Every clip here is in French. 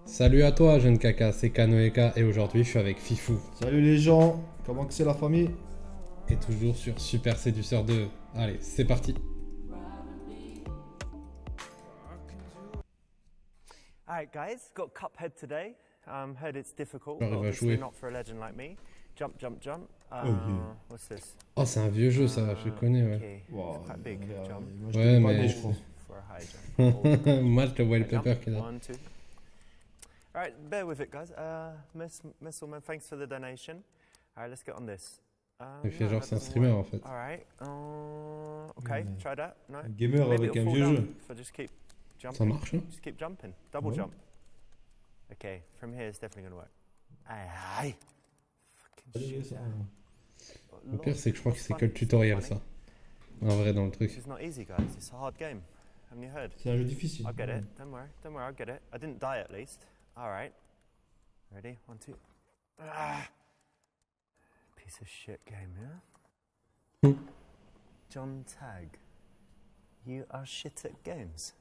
Salut à toi, jeune caca, c'est Kanoeka et aujourd'hui je suis avec Fifou. Salut les gens, comment que c'est la famille? Et toujours sur Super Séduceur 2. Allez, c'est parti. Alright, guys, got Cuphead today. Heard it's difficult, but J'arrive à obviously jouer. not for a legend like me. Jump, jump, jump. Oh, yeah. What's this? Oh, c'est un vieux jeu ça, je connais, ouais. Okay, Wow, it's quite big. Jump. moi je Ouais, t'ai pas mais- né, je crois. For a high jump. Moi je te vois le High jump. pepper qui est là. 1, 2. Alright, bear with it, guys. Miss Musselman, thanks for the donation. Alright, let's get on this. Il fait No, genre that c'est un doesn't streamer work. en fait. Alright. Okay, Ouais. try that. No. Un gamer Maybe avec it'll un fall vieux down, jeu. so just keep jumping. Ça marche, hein? Just keep jumping. Double Ouais. jump. Okay, from here it's definitely gonna work. Aye. Fucking Allez, shit, ça. yeah. Le pire c'est que je crois que c'est que le tutoriel ça. En vrai dans le truc. This is not easy, guys. It's a hard game. Haven't you heard? C'est un jeu difficile. I'll get it. Don't worry. Don't worry. I'll get it. I didn't die at least. All right. Ready? 1, 2. Ah. Piece of shit game, yeah? John Tag. You are shit at games.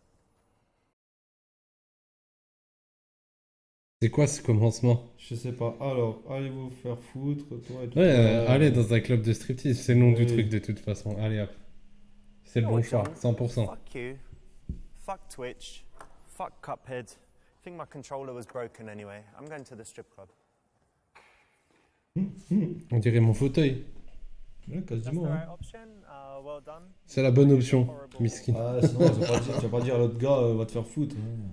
C'est quoi ce commencement? Je sais pas. Alors, allez vous faire foutre, toi et tout. Ouais, allez dans un club de striptease, c'est le nom du Oui. truc de toute façon. Allez hop. C'est le You know bon what, choix, John? 100%. Fuck you. Fuck Twitch. Fuck Cuphead. I think my controller was broken anyway. I'm going to the strip club. On dirait mon fauteuil. Ouais, That's the quasiment. Hein. right option. Well done. C'est la bonne option, miskin. Ah, sinon, tu vas pas dire à l'autre gars, va te faire foutre. Hein.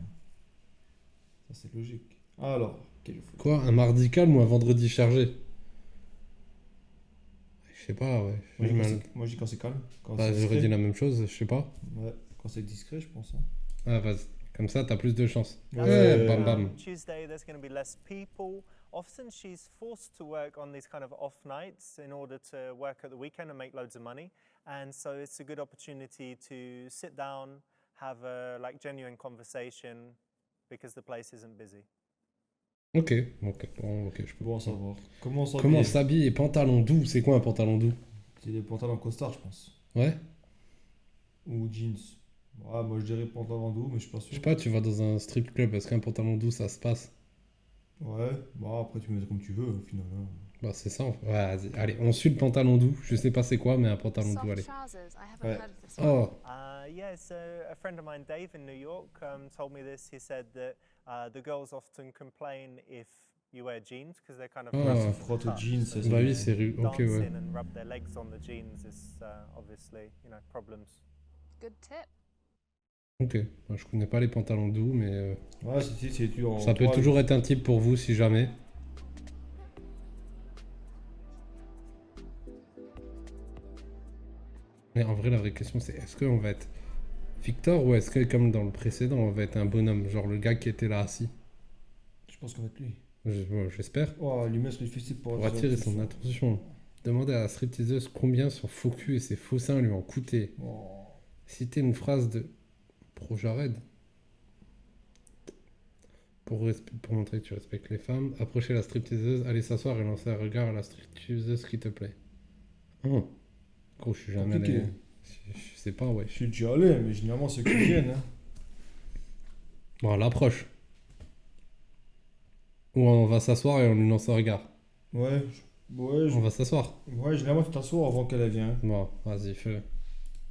Ça, c'est logique. Alors, quel foot? Quoi, un mardi calme ou un vendredi chargé? Je sais pas, ouais. Moi, J'ai je dis mal- moi, je dis quand c'est calme. Quand Bah, c'est j'aurais discret. dit la même chose, je sais pas. Ouais, quand c'est discret, je pense. Hein. Ah, vas-y. Comme ça, t'as plus de chance. Ouais. Bam bam. Tuesday, there's going to be less people. Often she's forced to work on these kind of off nights in order to work at the weekend and make loads of money. And so it's a good opportunity to sit down, have a like genuine conversation because the place isn't busy. Ok, bon, ok, je peux Bon à savoir. Comment s'habiller? Comment s'habiller? Pantalon doux, c'est quoi un pantalon doux? C'est des pantalons costard, je pense. Ouais? Ou jeans. Ouais, moi je dirais pantalon doux, mais je suis pas Je sûr. sais pas, tu vas dans un strip club, est-ce qu'un pantalon doux ça se passe? Ouais, bah après tu mets comme tu veux au final. Hein. Bah, c'est ça. Ouais, vas-y, allez, on suit le pantalon doux. Je sais pas c'est quoi, mais un pantalon doux, Soft allez. trousers. I haven't Ouais. heard of this one. Oh, Yeah, so a friend of mine, Dave, in New York, told me this. He said that the girls often complain if you wear jeans because they're kind of Oh. Ouais, rough c'est and frotte tough. jeans, So ça, bah oui, c'est ok, dancing ouais. and rub their legs on the jeans is obviously, problems. Good tip. Ok, bah, je connais pas les pantalons doux, mais Ouais, c'est tu en ça peut toile. toujours être un type pour vous si jamais. Mais en vrai, la vraie question c'est est-ce qu'on va être Victor ou est-ce que, comme dans le précédent, on va être un bonhomme, genre le gars qui était là assis? Je pense qu'on va être lui. Bon, j'espère. Oh, lui mettre difficile Pour attirer son attention. Demandez à la stripteaseuse combien son faux cul et ses faux seins lui ont coûté. Oh. Citez une phrase de Pro-Jared. Pour montrer que tu respectes les femmes, approchez la stripteaseuse, allez s'asseoir et lancer un regard à la stripteaseuse qui te plaît. Oh. Gros, je suis jamais Compliqué. allé. Je sais pas, ouais. Je suis déjà allé, mais généralement ceux qui viennent. Hein. Bon, on l'approche. Ou on va s'asseoir et on lui lance un regard. Ouais, ouais, On va s'asseoir. ouais, généralement tu t'assois avant qu'elle vienne. Bon, vas-y, fais-le.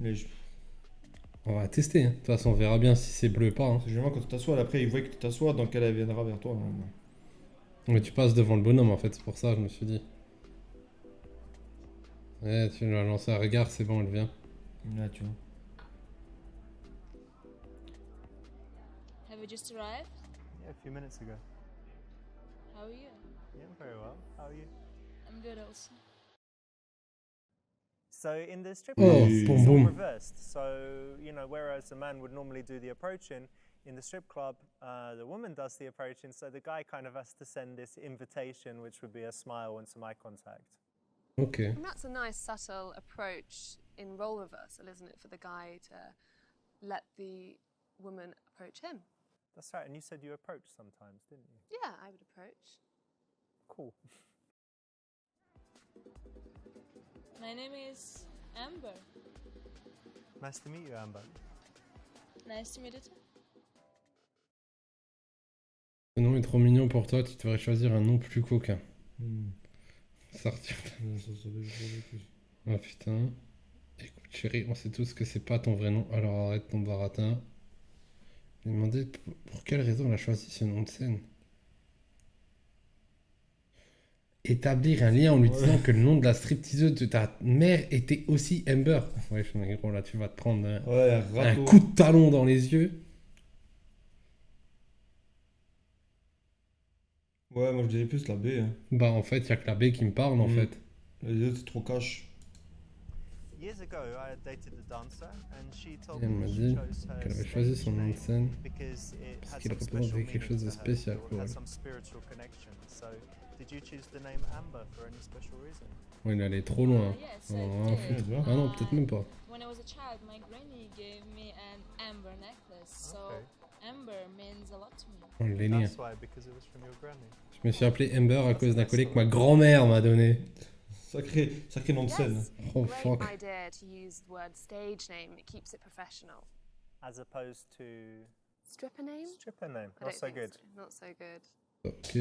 Mais On va tester. Hein. De toute façon, on verra bien si c'est bleu ou pas. Hein. généralement quand tu t'assois, après ils voient que tu t'assois, donc elle viendra vers toi. Normalement. Mais tu passes devant le bonhomme en fait, c'est pour ça je me suis dit. Ouais, tu lui as lancé un regard, c'est bon, elle vient. Là, tu vois. Have you just arrived? Yeah, a few minutes ago. How are you? Yeah, very well. How are you? I'm good also. So in the strip Oh, club, boom, it's all boom. reversed. So, whereas a man would normally do the approaching, in the strip club, the woman does the approaching, so the guy kind of has to send this invitation, which would be a smile and some eye contact. Ok. And that's a nice subtle approach in role reversal, isn't it, for the guy to let the woman approach him? That's right, and you said you approach sometimes, didn't you? Yeah, I would approach. Cool. My name is Amber. Nice to meet you, Amber. Nice to meet you too. Ce nom est trop mignon pour toi, tu devrais choisir un nom plus coquin. Hmm. Sortir. Ça veut dire Ah putain. Écoute chérie, on sait tous que c'est pas ton vrai nom, alors arrête ton baratin. Je lui ai demandé pour quelle raison elle a choisi ce nom de scène. Établir un lien en lui Ouais. disant que le nom de la stripteaseuse de ta mère était aussi Amber. Ouais, je suis gros là, tu vas te prendre Ouais, un râteau. coup de talon dans les yeux. Ouais, moi je dirais plus la B. Hein. Bah en fait, y a que la B qui me parle en Mm. fait. Les autres, c'est trop cash. Years ago, I dated a dancer, and she told Elle me m'a she dit chose her qu'elle avait choisi stage son nom de name scène because it parce had qu'il some special représentait quelque chose de meaning to her, spécial or pour had elle. some spiritual connection. So, did you choose the name Amber for any special reason? Ouais, il allait trop loin. Yes, On en a I rien à did. foutre. tu vois. Ah non, peut-être même pas. When I was a child, my granny gave me an amber necklace, so Okay. amber means a lot to me. On les liens. That's why, because it was from your granny. Je me suis appelé Amber à cause d'un collier que ma grand-mère m'a donné. Sacré nom de scène. Yes, Oh great fuck. idea to use the word stage name. It keeps it professional. As opposed to Stripper name? stripper name. I Not don't so think good. so. Not so good. Ok.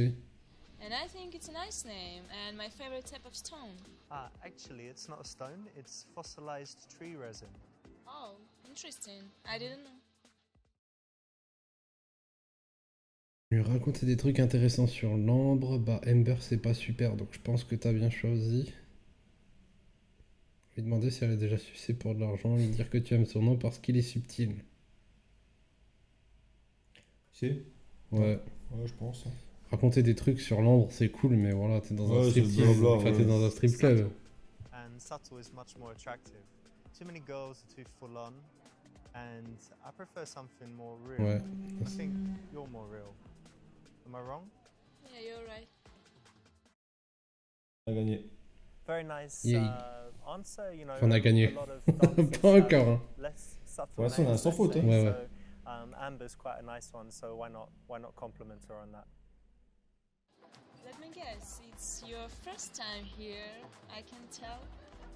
And I think it's a nice name and my favorite type of stone. Ah, actually, it's not a stone, it's fossilized tree resin. Oh, interesting. I didn't know. Lui raconter des trucs intéressants sur l'ambre. Bah, Amber, c'est pas super, donc je pense que t'as bien choisi. Lui demander si elle a déjà sucé pour de l'argent. Lui dire que tu aimes son nom parce qu'il est subtil. Si Ouais. Ouais, je pense. Raconter des trucs sur l'ambre, c'est cool, mais voilà, t'es dans un Ouais, c'est striptease. blabla, Enfin, t'es ouais. dans un strip club. And subtle is much more attractive. Too many girls are too full on, and I prefer something more real. Ouais. I think you're more real. Am I wrong? Yeah, you're right. On a gagné. Very nice Yay. answer. You know, On a gagné. a lot of dancers Pas have encore, hein. less subtle Pour l'instant, on a names, sans let's faute, say. hein. Ouais, ouais. So, Amber's quite a nice one. So why not compliment her on that? Let me guess, it's your first time here, I can tell.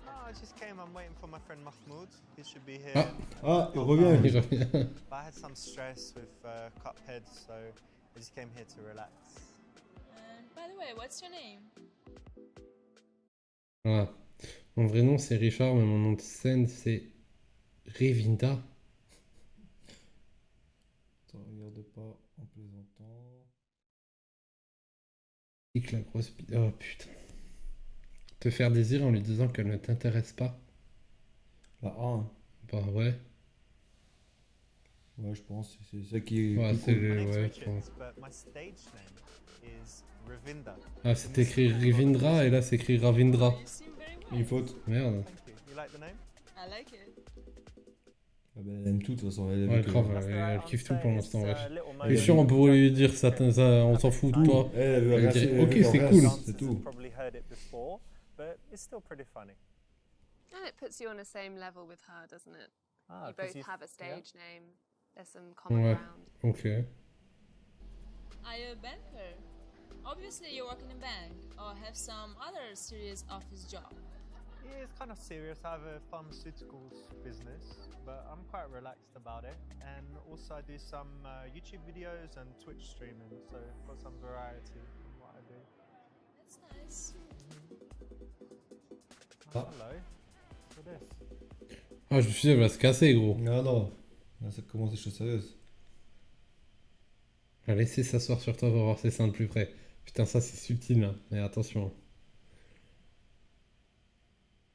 No, I just came. I'm waiting for my friend Mahmoud. He should be here. Ah. Ah, il revient. Il revient. But I had some stress with Cuphead, so I just came here to relax. And by the way, what's your name? Voilà. Mon vrai nom, c'est Richard, mais mon nom de scène, c'est Revinda. Attends, regarde pas en plaisantant. Pique la grosse oh putain. Te faire désirer en lui disant qu'elle ne t'intéresse pas. La A, hein. Bah ouais. Ouais, je pense. C'est ça qui est Ouais, plus c'est cool. le- My name's ouais, Richard, je pense. but my stage name is Ravinda. Ah, c'est écrit Rivindra et là c'est écrit Ravindra. You seem very well. Une faute. Merde. Thank you. You like the name? I like it. Ah ben, elle aime tout de toute façon. Elle a Ouais, vu que- grave, That's the elle right kiffe tout answer. pour It's l'instant, wesh. a little Et Et moment sûr, on of pourrait lui joke. dire ça, on s'en fout de toi. Elle veut Elle rester- dirait, elle veut ok, qu'elle c'est reste, cool. Dancers C'est have tout. probably heard it before, but it's still pretty funny. And it puts you on the same level with her, doesn't it? Ah, You 'cause both you've- have a yeah. stage name. There's some common Ouais. ground. Ok. Are you a banker? Obviously, you work in a bank or have some other serious office job. Yeah, it's kind of serious. I have a pharmaceuticals business, but I'm quite relaxed about it. And also, I do some YouTube videos and Twitch streaming, so I've got some variety in what I do. That's nice. Oh, Ah. hello. What's this? Ah, je me suis dit, elle va se casser, gros. Ah non. Là, ça commence des choses sérieuses. Elle va laisser s'asseoir sur toi pour voir ses seins de plus près. Putain, ça c'est subtil, là. Mais attention.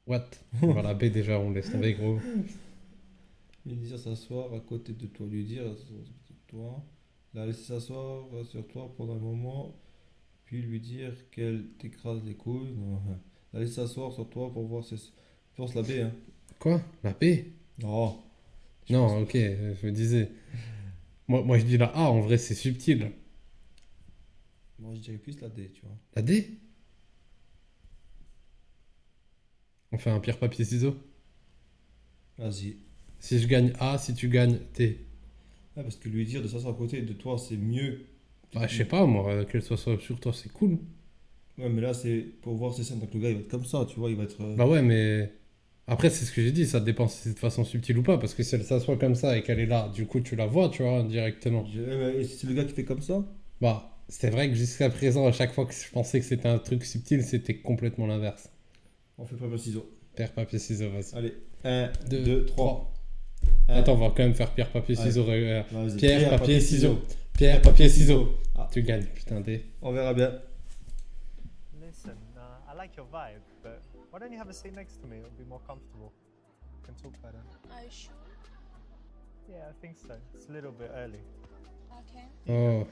What? On va la baie déjà, on laisse tomber, gros. Lui dire s'asseoir à côté de toi. Lui dire à côté de toi. La laisser s'asseoir sur toi pendant un moment. Puis lui dire qu'elle t'écrase les couilles. Non. La laisser s'asseoir sur toi pour voir ses. Je pense la B, hein. Quoi? La baie? Non. Je Non, pense- ok, je me disais. Moi, je dis la A, en vrai, c'est subtil. Moi, je dirais plus la D, tu vois. La D? On fait un pierre, papier, ciseaux? Vas-y. Si je gagne A, si tu gagnes T. Ah, parce que lui dire de s'asseoir à côté de toi, c'est mieux. Bah, je sais pas, moi, qu'elle soit sur toi, c'est cool. Ouais, mais là, c'est pour voir ses scènes. Donc le gars, il va être comme ça, tu vois. Il va être. Bah ouais, mais après, c'est ce que j'ai dit, ça dépend si c'est de façon subtile ou pas, parce que si elle s'assoit comme ça et qu'elle est là, du coup, tu la vois, tu vois, directement. Et si c'est le gars qui fait comme ça? Bah, C'est vrai que jusqu'à présent, à chaque fois que je pensais que c'était un truc subtil, c'était complètement l'inverse. On fait papier ciseaux. Pierre, papier, ciseaux, vas-y. Allez, 1, 2, 2, 3. 3. Attends, on va quand même faire pierre, papier, Allez. ciseaux. Vas-y. Pierre, papier, ciseaux. Pierre, papier, ciseaux. Ah. Tu gagnes, putain, D. On verra bien. Listen, I like your vibe, but why don't you have a seat next to me? It'll be more comfortable. We can talk better. Are you sure? Yeah, I think so. It's a little bit early. Okay. Oh.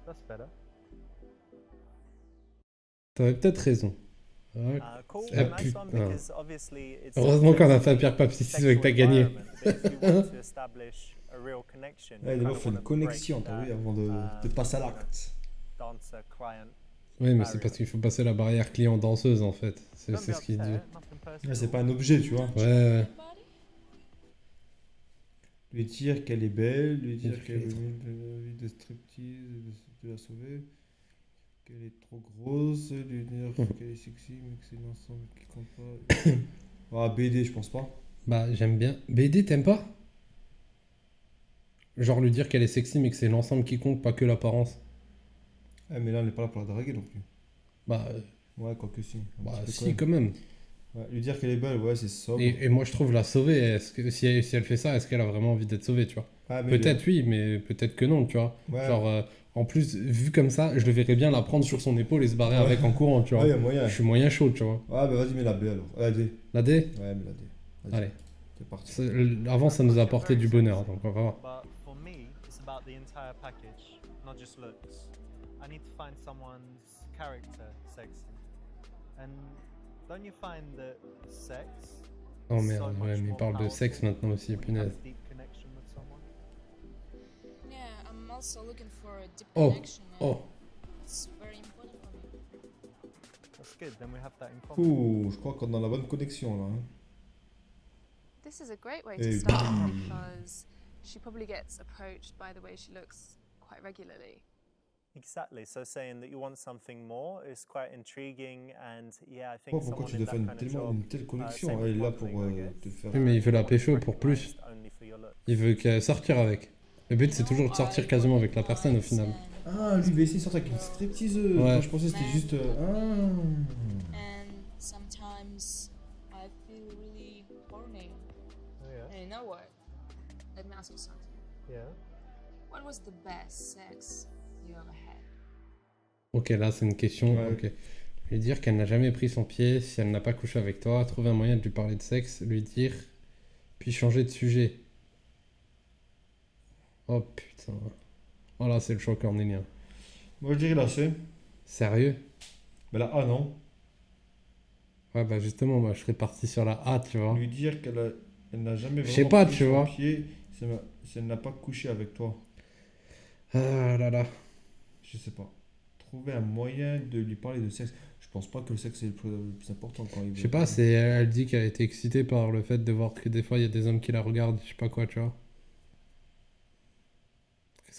That's better. T'avais peut-être raison. Ouais. Cool, Ah, nice one, putain. because obviously it's Heureusement qu'on a fait un a pierre, papier, ciseaux et que sexual t'as gagné. environment, but if you want to establish a real connection, Ouais, you d'abord, kind of faut une wanna connexion, break t'as vu, that, avant de passer à l'acte. dancer client. Oui, mais c'est parce qu'il faut passer la barrière client-danseuse en fait. C'est Don't be c'est ce qu'il dit. upset, nothing personal. Ouais, c'est pas un objet, tu vois. Ouais, ouais. Anybody? Lui dire qu'elle est belle, lui dire Il qu'elle fait est envie de striptease, de la sauver, qu'elle est trop grosse, lui dire qu'elle est sexy, mais que c'est l'ensemble qui compte pas. Ah, BD, je pense pas. Bah, j'aime bien. BD, t'aimes pas? Genre lui dire qu'elle est sexy mais que c'est l'ensemble qui compte, pas que l'apparence. Ah, mais là, on n'est pas là pour la draguer non plus. Bah, Ouais, quoique si. Un bah petit peu si, quand même. Ouais, lui dire qu'elle est belle, ouais, c'est sobre. Et moi, je trouve la sauver, est-ce que, si elle fait ça, est-ce qu'elle a vraiment envie d'être sauvée, tu vois? Ah, mais Peut-être oui, mais peut-être que non, tu vois. Ouais. Genre, en plus, vu comme ça, je le verrais bien la prendre sur son épaule et se barrer Ouais. avec en courant, tu vois. Ouais, y a moyen. Je suis moyen chaud, tu vois. Ah, bah vas-y, mets la B alors. La D. La D? Ouais, mets la D. Vas-y. Allez. C'est parti. Avant, ça nous a apporté du bonheur, donc on va voir. But for me, it's about the entire package, not just looks. I need to find someone's character sexy. And don't you find that sex Oh is merde, so ouais, much mais il more parle de powerful sexe maintenant aussi, when you have punaise. a deep connection with someone? Yeah, I'm also looking for a deep Oh, connection. And oh. it's very important for me. That's good, then we have that in common. Ouh, je crois qu'on a la bonne connexion là. Hein. This is a great way Hey, to start bam. because she probably gets approached by the way she looks quite regularly. Exactly, so saying that you want something more is quite intriguing, and yeah, I think Pourquoi someone tu in dois that faire kind of tellement job, une telle connexion? same Elle est with là pour modeling, I guess. te faire. Oui, mais il veut la you want pécho to be pour plus. recognized only for your looks. Il veut qu'elle sortir avec. Le but, c'est toujours de sortir quasiment avec la personne au final. Ah, lui, il va essayer de sortir avec une stripteaseuse. Ouais. Moi, je pensais que c'était juste. And sometimes I feel really horny. Oh, yeah. And you know what? Let me ask you something. Yeah. What was the best sex you ever had? Ok, là, c'est une question. Ouais. Ok. Lui dire qu'elle n'a jamais pris son pied, si elle n'a pas couché avec toi, trouver un moyen de lui parler de sexe, lui dire, puis changer de sujet. Oh putain. Oh là, c'est le choix cornélien. Moi, je dirais la C. Sérieux? Mais la A, non. Ouais, bah justement, moi, je serais parti sur la A, tu vois. Lui dire elle n'a jamais Je vraiment sais pas, pris tu son vois. pied si elle n'a pas couché avec toi. Ah là là. Je sais pas. Trouver un moyen de lui parler de sexe. Je pense pas que le sexe est le plus important quand il veut. Je sais pas, elle dit qu'elle a été excitée par le fait de voir que des fois, il y a des hommes qui la regardent, je sais pas quoi, tu vois.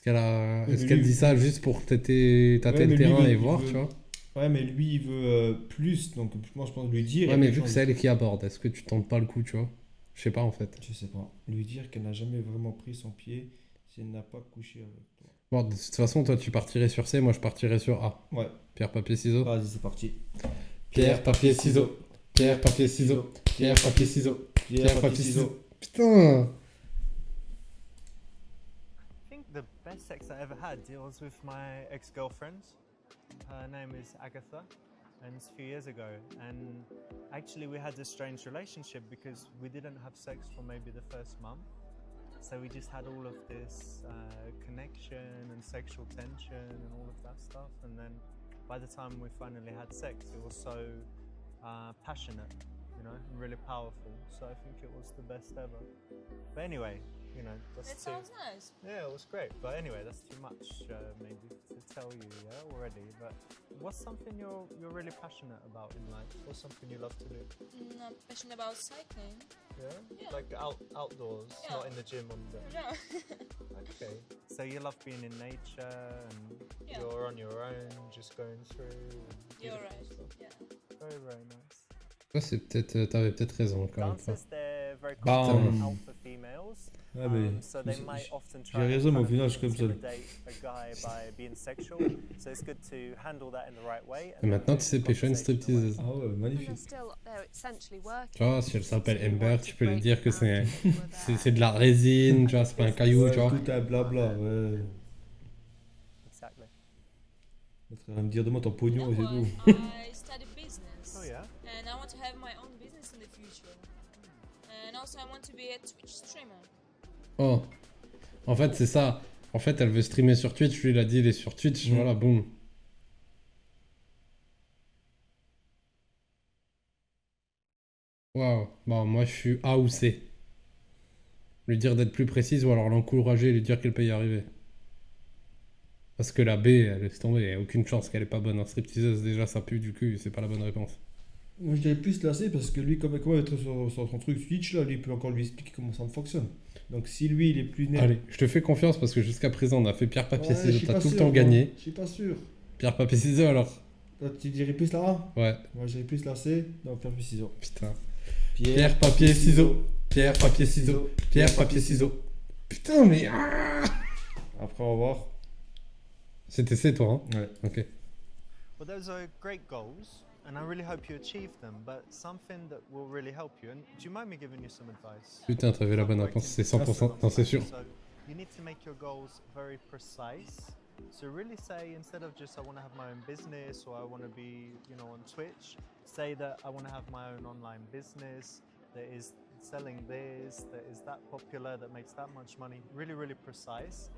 Oui, Est-ce mais qu'elle lui- dit ça juste pour tâter Ouais, le mais lui, terrain et il voir, veut- tu vois? Ouais, mais lui, il veut plus. Donc, moi, je pense lui dire. Ouais, et mais puis vu que c'est elle qui aborde, est-ce que tu tentes pas le coup, tu vois? Je sais pas, en fait. Je sais pas. Lui dire qu'elle n'a jamais vraiment pris son pied si elle n'a pas couché avec toi. Bon, de toute façon, toi, tu partirais sur C, moi, je partirais sur A. Ouais. Pierre, papier, ciseaux. Vas-y, c'est parti. Pierre, papier, ciseaux. Pierre, papier, ciseaux. Pierre, papier, ciseaux. Pierre, papier, ciseaux. Putain! I think the best sex I ever had was with my ex-girlfriend. Her name is Agatha, and it's a few years ago. And actually, we had a strange relationship because we didn't have sex for maybe the first month. So we just had all of this connection and sexual tension and all of that stuff. And then by the time we finally had sex, it was so passionate, you know, and really powerful. So I think it was the best ever. But anyway, you know, that's That too, sounds nice. yeah, it was great. But anyway, that's too much maybe to tell you, yeah, already. But what's something you're really passionate about in life? What's something you love to do? I'm passionate about cycling. Yeah, Yeah. like outdoors, Yeah. not in the gym on the. Yeah. Okay, so you love being in nature and Yeah. you're on your own, just going through. And You're beautiful right. stuff. Yeah. Very very nice. Ouais, c'est peut-être, t'avais peut-être raison, quand même. Dancers, they're very Bah, confident on- alpha females. Ouais, mais So they j'ai- might often j'ai try raison, and mais au kind final, of je suis comme ça. intimidate a guy by being sexual. So it's good to handle that in the right way. Et And maintenant, then tu sais move the pêcher une conversation away. stripteaseuse. Ah ouais, And they're magnifique. still, they're essentially working. Tu vois, si elle s'appelle So you Amber, want tu to peux lui break dire que c'est boundaries who are there. c'est de la résine, tu vois, c'est pas un caillou, tu Ouais, vois. tout un blabla, ouais. Exactly. Elle va me dire, demande ton You pognon know et c'est what? tout. I study business. Oh yeah. And I want to have my own business in the future. And also I want to be a Twitch streamer. Oh. En fait, c'est ça. En fait, elle veut streamer sur Twitch. Lui, il a dit, il est sur Twitch. Mm. Voilà, boum. Waouh. Bon, moi, je suis A ou C. Lui dire d'être plus précise ou alors l'encourager et lui dire qu'elle peut y arriver. Parce que la B, elle laisse tomber. Il n'y a aucune chance qu'elle est pas bonne en stripteaseuse. Déjà, ça pue du cul. C'est pas la bonne réponse. Moi, je dirais plus la C parce que lui, comment il va être sur son truc Switch, là, lui, il peut encore lui expliquer comment ça fonctionne. Donc, si lui, il est plus net. Allez, je te fais confiance parce que jusqu'à présent, on a fait pierre, papier, Ouais, je ciseaux. suis T'as pas tout le sûr, temps moi. gagné. Je suis pas sûr. Pierre, papier, ciseaux alors. Toi, tu dirais plus la A? Ouais, Moi, je dirais plus la C. Non, pierre, papier, ciseaux. putain. Pierre, papier, ciseaux. Pierre, papier, ciseaux. Pierre, papier, ciseaux. Putain, mais. ah Après, on va voir. C'était C, toi, hein? Ouais. Ok. Well, those are great goals, and I really hope you achieve them. But something that will really help you. And do you mind me giving you some advice? Putain, t'avais la bonne réponse. C'est 100%. Non, c'est sûr. So you need to make your goals very precise. So really say, instead of just I want to have my own business or I want to be, on Twitch, say that I want to have my own online business that is selling this, that is that popular, that makes that much money. Really, really precise.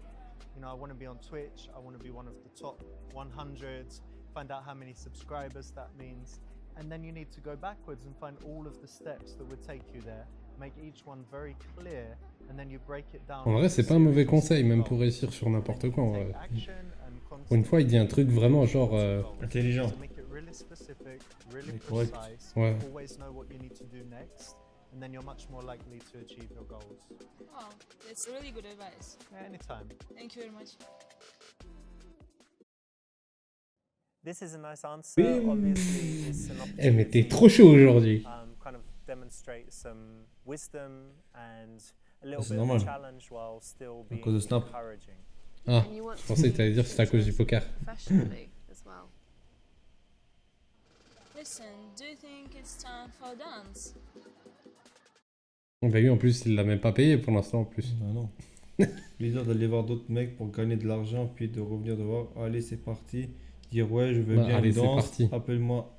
I want to be on Twitch. I want to be one of the top 100. Find out how many subscribers that means. And then you need to go backwards and find all of the steps that would take you there. Make each one very clear. And then you break it down. En vrai, c'est pas un mauvais conseil, même pour réussir sur n'importe quoi. En vrai. Pour une fois, il dit un truc vraiment genre. Intelligent. So make it really specific, really Mais correct. precise. Ouais. Always know what you need to do next. And then you're much more likely to achieve your goals. Oh, that's really good advice. Anytime. Thank you very much. This is a nice answer. Bim. Obviously, it's an Eh, mais t'es opportunity trop chaud aujourd'hui. kind of demonstrate some wisdom and a little Ah, c'est bit of a normal. challenge while still being cause de Snap. encouraging. Ah, And you want je to pensais que t'allais dire que c'était à cause du poker. professionally as well. Listen, do you think it's time for dance? Bah lui, en plus, il l'a même pas payé pour l'instant, en plus. Ah non. Lui dire d'aller voir d'autres mecs pour gagner de l'argent, puis de revenir de voir, allez, c'est parti. Dire, ouais, je veux Bah, bien allez, une c'est danse. parti. Appelle-moi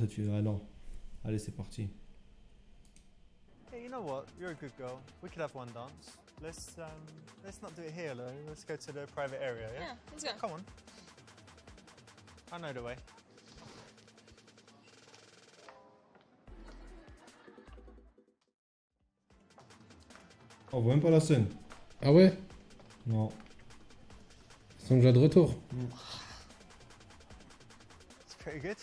cette fille. Ah non. Allez, c'est parti. Hey, you know what? You're a good girl. We could have one dance. Let's not do it here, though. Let's go to the private area. Yeah. Yeah, let's go. Come on. I know the way. On voit même pas la scène. Ah ouais? Non. Ils sont déjà de retour. It's pretty good.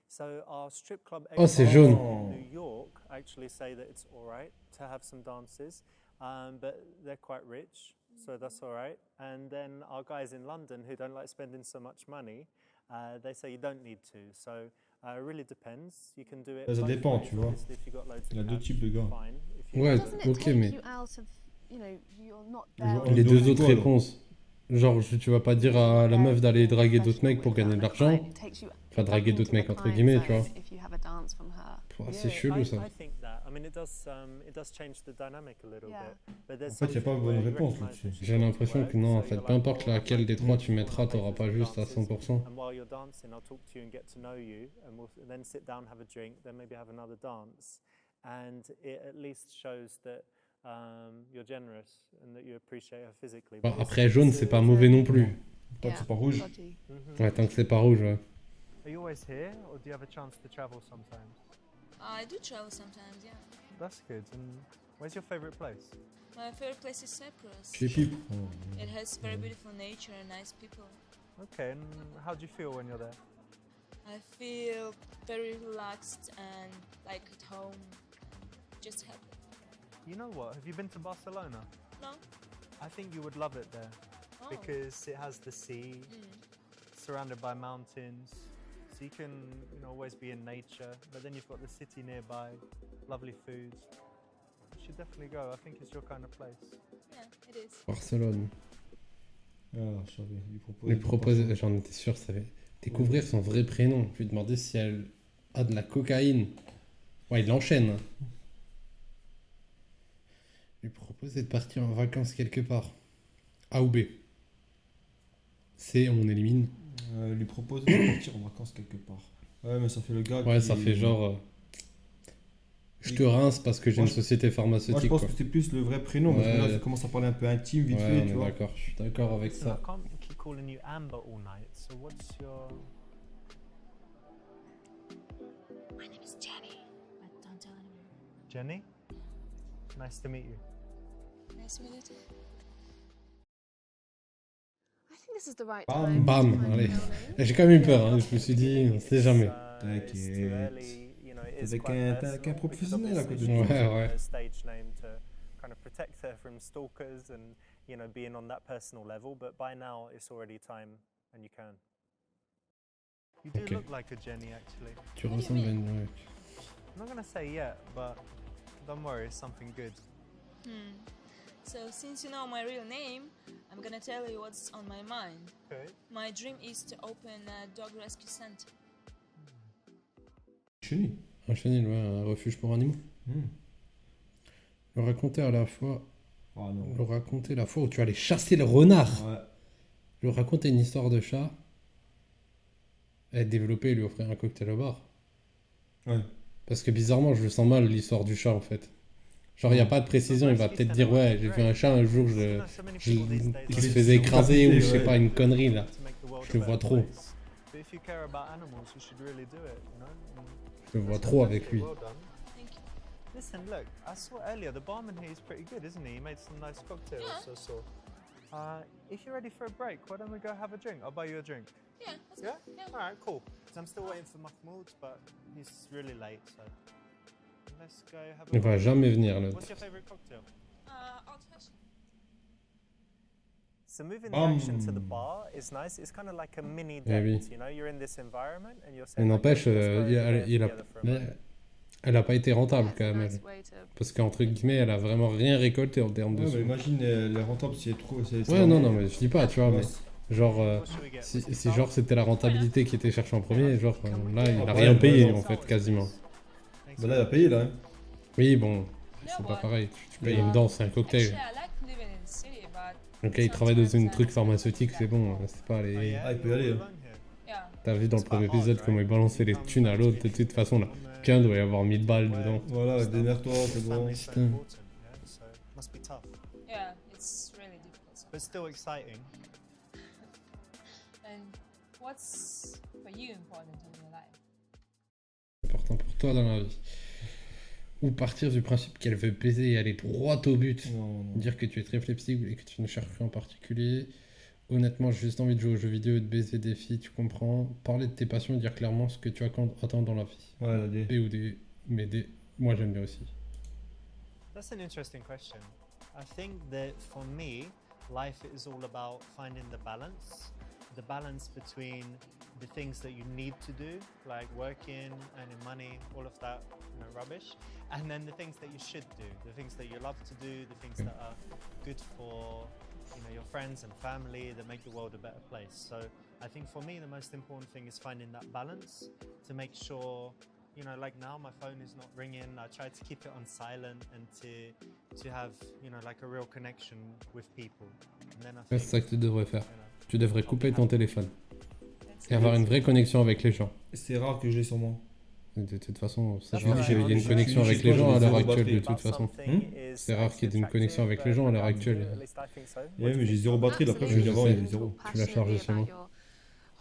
So our strip club Oh, c'est experts jaune. in New York actually say that it's all right to have some dances, but they're quite rich, so that's all right. And then our guys in London who don't like spending so much money, they say you don't need to. So it really depends. You can do it. Ça both dépend, ways, tu vois. obviously, if you got loads Il y a of deux cash, types de gars. fine. If you Ouais, don't, Doesn't it ok, take mais you out of, you're not Genre, there. les de deux haut autres niveau, réponses. Genre, tu vas pas dire à la meuf d'aller draguer d'autres mecs pour gagner de l'argent. Enfin, draguer d'autres mecs, entre guillemets, tu vois. Pouah, c'est Yeah, chelou, I ça. think that. I mean, it does change the dynamic a little Yeah. bit. But there's En fait, y a pas something bonne where you réponse recognise là-dessus. that J'ai you've got to l'impression work, que non, en so fait, you're peu like, importe well, laquelle des trois tu I mettras, wanna t'auras make pas some juste à dances. 100%. And while you're dancing, I'll talk to you and get to know you, and we'll then sit down, have a drink, then maybe have another dance, and it at least shows that you're generous and that you appreciate her physically. Bon, But après, jaune, c'est pas mauvais non plus. Tant que c'est pas rouge. Mhm. Ouais, tant que c'est pas rouge, ouais. Are you always here, or do you have a chance to travel sometimes? I do travel sometimes, yeah. That's good. And where's your favorite place? My favorite place is Cyprus. Chypre. It has very beautiful nature and nice people. Okay, and how do you feel when you're there? I feel very relaxed and like at home. Just happy. You know what? Have you been to Barcelona? No? I think you would love it there Oh. because it has the sea, Mm. surrounded by mountains. So you can, always be in nature, but then you've got the city nearby, lovely food. You should definitely go. I think it's your kind of place. Yeah, it is. Barcelone. Ah, je savais. Lui proposer, j'en étais sûr, ça va découvrir son vrai prénom. Lui demander si elle a de la cocaïne. Ouais, il enchaîne. Lui proposer de partir en vacances quelque part. A ou B. C, on élimine. Lui proposer de partir en vacances quelque part. Ouais, mais ça fait le gars Ouais, qui... ça fait genre... je te rince parce que j'ai Moi, une société Moi, je pharmaceutique. pense Quoi. que c'est plus le vrai prénom, parce que là, Ouais. ça commence à parler un peu intime, vite Ouais, fait, on tu est vois. d'accord. Je suis d'accord avec Listen, ça. I can't keep calling you Amber all night. So what's your... My name is Jenny, but don't tell anyone. Jenny? Nice to meet you. Nice to meet you too. I think this is the right Bam. time. Bam, to find a allez. real name. J'ai quand même eu peur, hein. Je me suis dit, on sait jamais. It's too early, it is Avec quite un personal, professionnel à because côté de obviously toi. she's Ouais, using ouais. a stage name to kind of protect her from stalkers and, being on that personal level, but by now it's already time and you can. You do Okay. look like a Jenny, actually. Tu What do you ressembles à mean? une... I'm not gonna say yet, but don't worry, it's something good. So, since you know my real name, I'm gonna tell you what's on my mind. Okay. My dream is to open a dog rescue center. Chenille. Un chenil, ouais, un refuge pour animaux. Le raconter à la fois... Ah non. Le raconter la fois où tu allais chasser le renard. Ouais. Lui raconter une histoire de chat. Et développer et lui offrir un cocktail au bar. Ouais. Parce que bizarrement, je le sens mal l'histoire du chat en fait. Genre, il n'y a pas de précision, il va peut-être dire ouais, j'ai vu un chat un jour, il se faisait écraser ou je sais pas, une connerie là. Je le vois trop. But if you care about animals, you should really do it, Je le vois trop avec lui. Well done. Thank you. Listen, look, I saw earlier the barman here is pretty good, isn't he? He made some nice cocktails, Yeah. I saw. If you're ready for a break, why don't we go have a drink? I'll buy you a drink. Yeah, that's Yeah? good. Yeah. Alright, cool. 'Cause I'm still waiting for Mahmoud, but he's really late, so let's go have a Il va jamais venir l'autre. What's your favorite cocktail? Old fashioned. So moving the action to the bar is nice. It's kind of like a mini Eh oui. date, you're in this environment and you're Mais saying, n'empêche, okay, let's go there il a, together for a moment. elle a pas été rentable That's quand a même. nice Elle. way to Parce qu'entre guillemets, elle a vraiment rien récolté en termes de Ouais, sous. mais imagine, les rentables, si elle trop. Ouais, non, non, mais je dis pas, tu vois, mais genre, What should we get? si genre c'était la rentabilité qui était cherchée en premier, genre là, il a Ah, rien ouais, payé ouais, en fait, quasiment. Thanks Bah là, elle a payé là. Hein. Oui, bon, Yeah, c'est pas but pareil. Tu payes une danse, c'est un cocktail. actually, I like living in the city, but Ok, il travaille dans une truc pharmaceutique, c'est bon, c'est pas Oh, les... yeah, Ah, il peut you're y aller, all hein. alone here. yeah. T'as vu dans le premier épisode comment il balançait les thunes à l'autre, de toute façon là. Qu'un doit y avoir 1000 balles dedans. Voilà, démerde-toi, c'est bon. Family's so Putain. important, yeah, so it must be tough, Yeah, it's really difficult. but still exciting. And what's for you important in your life? Important pour toi dans la vie. Ou partir du principe qu'elle veut baiser et aller droit au but. Non, non. Dire que tu es très flexible et que tu ne cherches rien en particulier. Honnêtement, j'ai juste envie de jouer aux jeux vidéo et de baiser des filles, tu comprends. Parler de tes passions et dire clairement ce que tu attends dans la vie. Ouais, la D. B ou D, mais D, moi j'aime bien aussi. That's an interesting question. I think that for me, life is all about finding the balance between the things that you need to do, like working, earning money, all of that, rubbish, and then the things that you should do, the things that you love to do, the things that are good for, your friends and family, that make the world a better place. So I think for me, the most important thing is finding that balance to make sure, like now my phone is not ringing. I try to keep it on silent and to have, like a real connection with people. And then I C'est think, ça que tu devrais faire. you know, Tu devrais couper ton téléphone That's et avoir une vraie connexion avec les gens. C'est rare que je l'ai sur moi. De toute façon, c'est That's rare right. qu'il y ait une Je connexion suis avec chez les toi, gens à j'ai l'heure zéro actuelle de batterie. toute façon. something is C'est rare qu'il y ait une attractive, connexion avec les gens à l'heure but actuelle. at least I think so. What Ouais, do mais you j'ai think? zéro batterie, la preuve, je Absolutely. vais avoir, il est Je zéro. Tu l'as chargé chez moi. your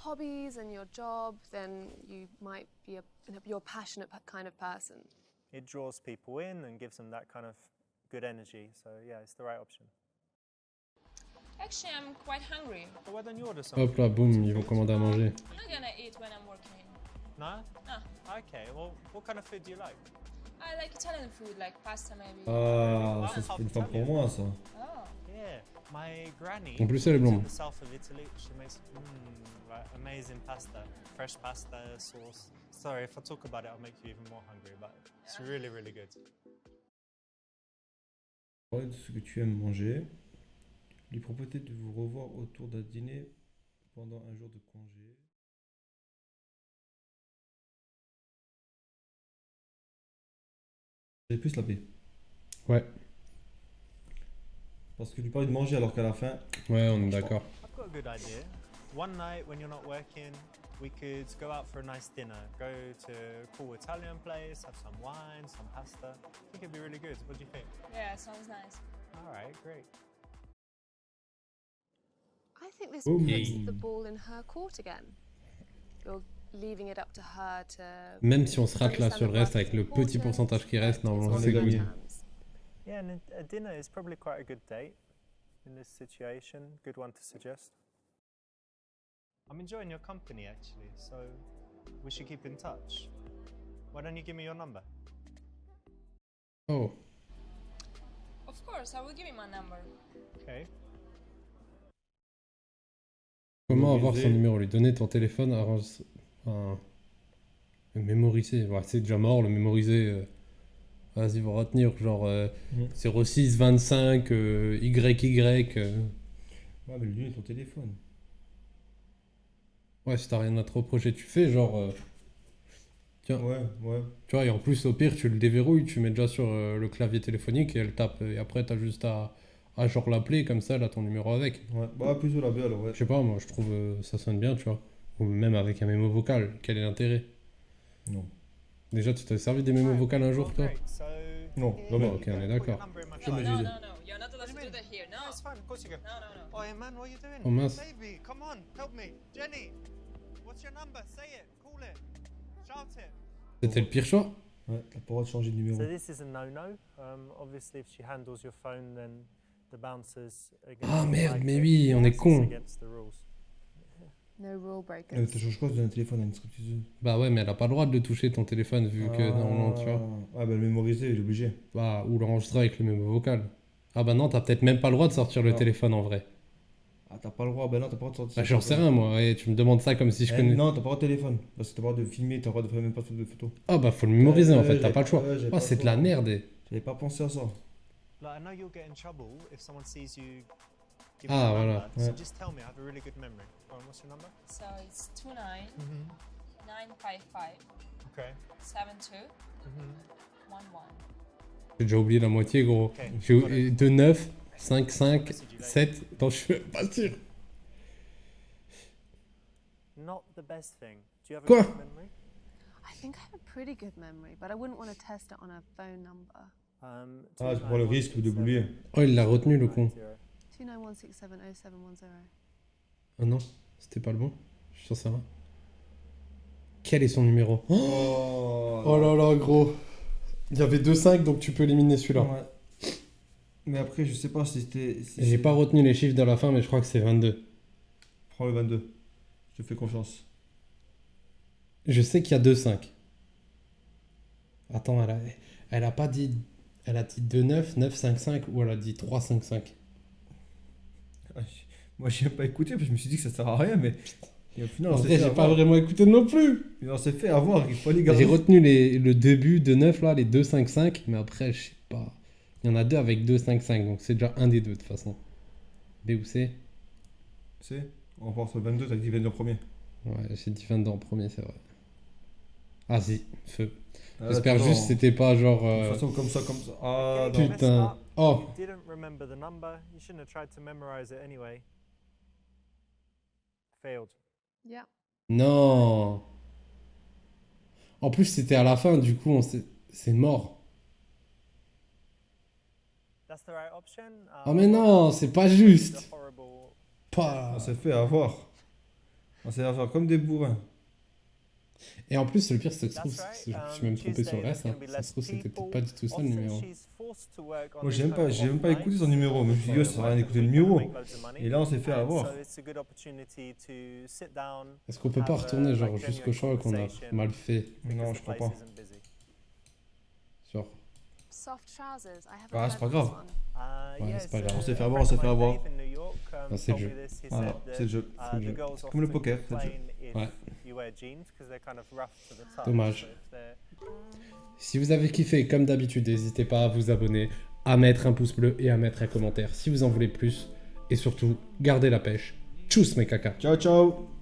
hobbies and your job, then you might be you're a passionate kind of person. It draws people in and gives them that kind of good energy. So yeah, it's the right option. Actually, I'm quite hungry. But why don't you order something? Hop là, boum, ils vont commander à manger. I'm not gonna eat when I'm working. No? No. Okay, well, what kind of food do you like? I like Italian food, like pasta maybe. Ah, ça c'est une femme pour moi ça. Oh. Yeah. My granny En plus, elle est lives in blonde. the south of Italy. She makes like amazing pasta, fresh pasta sauce. Sorry, if I talk about it, I'll make you even more hungry, but it's really, really good. Parlez de ce que tu aimes manger. Lui proposer de vous revoir autour d'un dîner pendant un jour de congé. J'ai plus la B. Ouais, Parce que lui parler de manger alors qu'à la fin, ouais, on est d'accord. I've got a good idea. One night when you're not working, we could go out for a nice dinner. Go to a cool Italian place, have some wine, some pasta. I think it'd be really good. What do you think? Yeah, sounds nice. All right, great. I think this Okay. puts the ball in her court again. You're leaving it up to her to. Même si on se rate là understand sur le that reste work avec is le petit important, pourcentage qui reste, but it's normalement on c'est on est her gagné. gagné. terms. Yeah, and a dinner is probably quite a good date in this situation. Good one to suggest. I'm enjoying your company actually, so we should keep in touch. Why don't you give me your number? Oh, Of course, I will give you my number. Okay. comment avoir Mémoriser. son numéro? Lui donner ton téléphone, le mémoriser. Ouais, c'est déjà mort, le mémoriser. Vas-y, va retenir genre 06 25 YY. ouais, mais lui est ton téléphone. Ouais, si t'as rien à te reprocher, tu fais genre. Tiens, Ouais, ouais. tu vois, et en plus, au pire, tu le déverrouilles, tu mets déjà sur le clavier téléphonique et elle tape. Et après, t'as juste à genre l'appeler, comme ça, elle a ton numéro avec. Ouais, bah plutôt la B alors, ouais. Je sais pas, moi, je trouve ça sonne bien, tu vois. Ou même avec un mémo vocal, quel est l'intérêt? Non. Déjà, tu t'es servi des mémos Right, vocales un well, jour, toi? great. So Non, here jamais. you Ok, go. on est Put your d'accord. number in my Jamais phone. j'ai No, dit. no, no. You're not allowed to do that here. No, No. it's fine. Of course you can. No, no, no. Oh, hey man, what are you doing? Oh mince. Baby, come on, help me. Jenny, what's your number? Say it, call it, shout it. C'était le pire choix? Ouais, t'as pas le droit de changer de numéro. So this is a no-no. Obviously, if she handles your phone, then the bouncers are going Ah, merde, mais oui, on est con. against the rules. No rule Mais breakers. t'as changé quoi de donner un téléphone à une stripteaseuse? Bah ouais, mais elle a pas le droit de toucher ton téléphone vu que normalement, tu vois. Ah, bah le mémoriser, il est obligé. Bah, ou l'enregistrer avec le mémo vocal. Ah bah non, t'as peut-être même pas le droit de sortir le Non. téléphone en vrai. Ah, t'as pas le droit, bah non, t'as pas le droit de sortir. Bah j'en sais rien moi, ouais, tu me demandes ça comme si je connais. Non, t'as pas le droit de téléphone. Parce que t'as pas le droit de filmer, t'as pas le droit de faire même pas de photos. Ah bah faut le mémoriser en fait, t'as j'avais pas le choix. j'avais Ah pas c'est le de la choix. merde. Eh. J'avais pas pensé à ça. Like, I know you'll get in trouble if someone sees you give Ah, your voilà. number. So Ouais. just tell me. I have a really good memory. Go on, what's your number? So it's 29 Mm-hmm. 955 Okay. 72 Mm-hmm. 11. J'ai déjà oublié la moitié gros. Ok, J'ai got it. 2, 9, 5, 5, 7. Non, je suis pas sûr. Not the best thing. Do you have a Quoi? good memory? I think I have a pretty good memory, but I wouldn't want to test it on a phone number. Ah, je prends le risque de l'oublier. Oh, il l'a retenu le con. 291670710. Ah non, c'était pas le bon. Je suis sûr ça va. Quel est son numéro? Oh là là gros. Il y avait 2, 5 donc tu peux éliminer celui-là. Ouais. Mais après, je sais pas si c'était. J'ai pas retenu les chiffres de la fin mais je crois que c'est 22. Prends le 22. Je te fais confiance. Je sais qu'il y a 2, 5. Attends, elle a pas dit... Elle a dit 2, 9, 9, 5, 5 ou elle a dit 3, 5, 5. Ah, moi, j'ai pas écouté parce que je me suis dit que ça sert à rien, mais. Et au final, En on s'est vrai, fait j'ai pas avoir. vraiment écouté non plus. Mais on s'est fait avoir, il fallait garder. J'ai retenu le début de 9 là, les 2, 5, 5, mais après, je sais pas. Il y en a 2 avec 2, 5, 5, donc c'est déjà un des deux de toute façon. B ou C? C'est on part sur le 22, t'as dit 22 en premier. Ouais, j'ai dit 22 en premier, c'est vrai. Ah si, feu. Ah, J'espère attends. juste que c'était pas genre... De toute façon, comme ça, comme ça. Ah, Okay, non. you messed Putain. up. Oh. You didn't remember the number. You shouldn't have tried to memorize it anyway. Failed. Yeah. Non. En plus, c'était à la fin, du coup, c'est mort. That's the right option. Oh mais non, c'est pas juste. The horrible. Pas... On s'est fait avoir. On s'est fait avoir comme des bourrins. Et en plus, le pire, c'est que ça se trouve, That's je right. me suis même trompé sur le Tuesday, reste. there's Hein. gonna be Ça se less trouve, c'était peut-être people. pas du tout ça le Often numéro. she's forced to work on Moi, these j'ai même kind pas, of j'ai même pas off écouté son nights numéro. Mais je me suis dit, oh, ça sert à rien d'écouter le numéro. Et là, on s'est fait avoir. So it's a good opportunity to sit down. Est-ce qu'on peut pas have a, retourner genre like, jusqu'au genuine choix qu'on a conversation. mal fait? Non, because je the crois place pas. isn't busy. Genre, Soft trousers. I haven't Ah, heard c'est pas this grave. one. Ouais, Yeah, c'est pas it's, grave. On s'est fait avoir, friend on s'est of fait mine, avoir. Dave, in New Non, c'est told le me jeu. this. He Voilà, said c'est le jeu. that C'est le the jeu. girls C'est comme le often poker, c'est le jeu. complain if Ouais. you wear jeans because they're kind of rough to the touch. Dommage. So if they're- Si vous avez kiffé, comme d'habitude, n'hésitez pas à vous abonner, à mettre un pouce bleu et à mettre un commentaire si vous en voulez plus. Et surtout, gardez la pêche. Tchuss mes caca. Ciao, ciao.